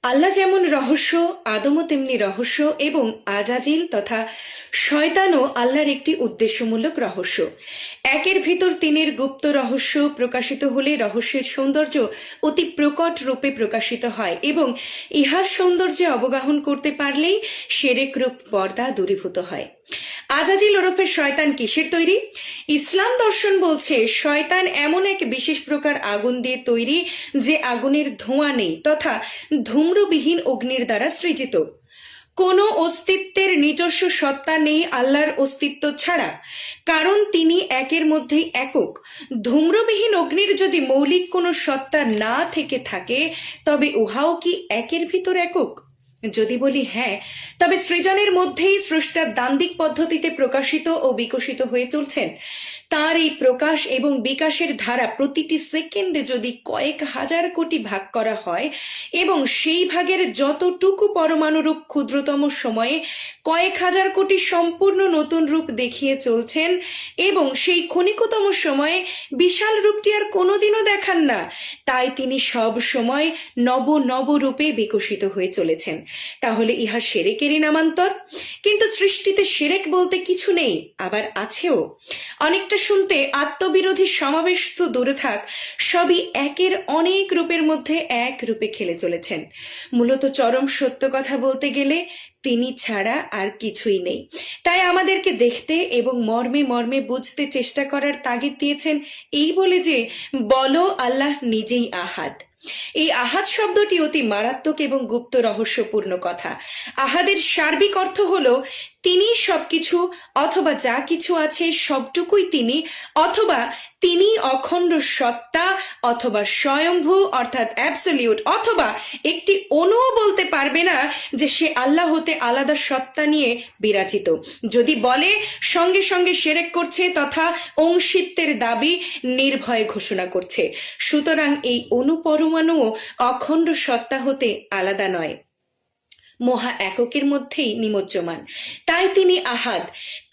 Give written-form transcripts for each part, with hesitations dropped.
আল্লাহ যেমন রহস্য, আদমও তেমনি রহস্য এবং আজাজিল তথা শয়তানও আল্লাহর একটি উদ্দেশ্যমূলক রহস্য। একের ভিতর তিনের গুপ্ত রহস্য প্রকাশিত হলে রহস্যের সৌন্দর্য অতি প্রকট রূপে প্রকাশিত হয় এবং ইহার সৌন্দর্যে অবগাহন করতে পারলেই সেরেক রূপ পর্দা দূরীভূত হয়। আজাজিল ওরফে শয়তান কিসের তৈরি? ইসলাম দর্শন বলছে শয়তান এমন এক বিশেষ প্রকার আগুন দিয়ে তৈরি যে আগুনের ধোঁয়া নেই তথা ধূম্রবিহীন অগ্নির দ্বারা সৃজিত। কোনো অস্তিত্বের নিজস্ব সত্তা নেই আল্লাহর অস্তিত্ব ছাড়া, কারণ তিনি একের মধ্যেই একক। ধূম্রবিহীন অগ্নির যদি মৌলিক কোনো সত্তা না থেকে থাকে তবে উহাও কি একের ভিতর একক? যদি বলি হ্যাঁ, তবে সৃজনের মধ্যেই স্রষ্টা দ্বান্দ্বিক পদ্ধতিতে প্রকাশিত ও বিকশিত হয়ে চলছেন। তার এই প্রকাশ এবং বিকাশের ধারা প্রতিটি সেকেন্ডে যদি কয়েক হাজার কোটি ভাগ করা হয় এবং সেই ভাগের যতটুকু পরমাণুরূপ ক্ষুদ্রতম সময়ে কয়েক হাজার কোটি সম্পূর্ণ নতুন রূপ দেখিয়ে চলছেন এবং সেই ক্ষণিকতম সময়ে বিশাল রূপটি আর কোনোদিনও দেখান না, তাই তিনি সব সময় নব নব রূপে বিকশিত হয়ে চলেছেন। তাহলে ইহা সেরেকেরই নামান্তর। কিন্তু সৃষ্টিতে সেরেক বলতে কিছু নেই, আবার আছেও। অনেকটা শুনতে আত্মবিরোধী সমাবেশ তো দূরে থাক, সবই একের অনেক রূপের মধ্যে এক রূপে খেলে চলেছেন। মূলত চরম সত্য কথা বলতে গেলে তিনি ছাড়া আর কিছুই নেই। তাই আমাদেরকে দেখতে এবং মর্মে মর্মে বুঝতে চেষ্টা করার তাগিদ দিয়েছেন এই বলে যে, বলো আল্লাহ নিজেই আহাদ। এই আহাদ শব্দটি অতি মারাত্মক এবং গুপ্ত রহস্যপূর্ণ কথা। আহাদের সার্বিক অর্থ হলো তিনি সবকিছু, অথবা যা কিছু আছে সবটুকুই তিনি, অথবা তিনি অখণ্ড সত্তা, অথবা স্বয়ম্ভু অর্থাৎ অ্যাবসলিউট, অথবা একটি অণুও বলতে পারবে না যে সে আল্লাহ হতে আলাদা সত্তা নিয়ে বিরাজিত। যদি বলে সঙ্গে সঙ্গে শিরক করছে তথা অংশিত্বের দাবি নির্ভয়ে ঘোষণা করছে। সুতরাং এই অণুপরমাণুও অখণ্ড সত্তা হতে আলাদা নয়, মহা এককের মধ্যেই নিমজ্জমান। তাই তিনি আহাদ।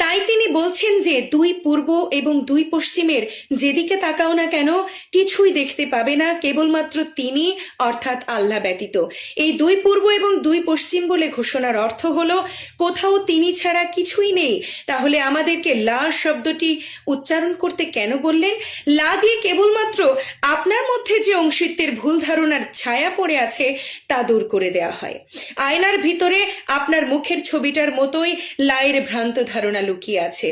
তাই তিনি বলছেন যে দুই পূর্ব এবং দুই পশ্চিমের যেদিকে তাকাও না কেন কিছুই দেখতে পাবে না, কেবলমাত্র তিনি অর্থাৎ আল্লাহ ব্যতীত। এই দুই পূর্ব এবং দুই পশ্চিম বলে ঘোষণার অর্থ হলো কোথাও তিনি ছাড়া কিছুই নেই। তাহলে আমাদেরকে লা শব্দটি উচ্চারণ করতে কেন বললেন? লা দিয়ে কেবলমাত্র আপনার মধ্যে যে অংশিত্বের ভুল ধারণার ছায়া পড়ে আছে তা দূর করে দেওয়া হয়। আয়নার ভিতরে আপনার মুখের ছবিটার মতোই লায়ের ভ্রান্ত ধারণা লুকিয়ে আছে,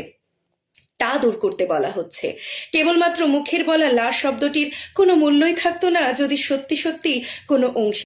তা দূর করতে বলা হচ্ছে। কেবলমাত্র মুখের বলা লা শব্দটির কোনো মূল্যই থাকতো না যদি সত্যি সত্যি কোনো অংশ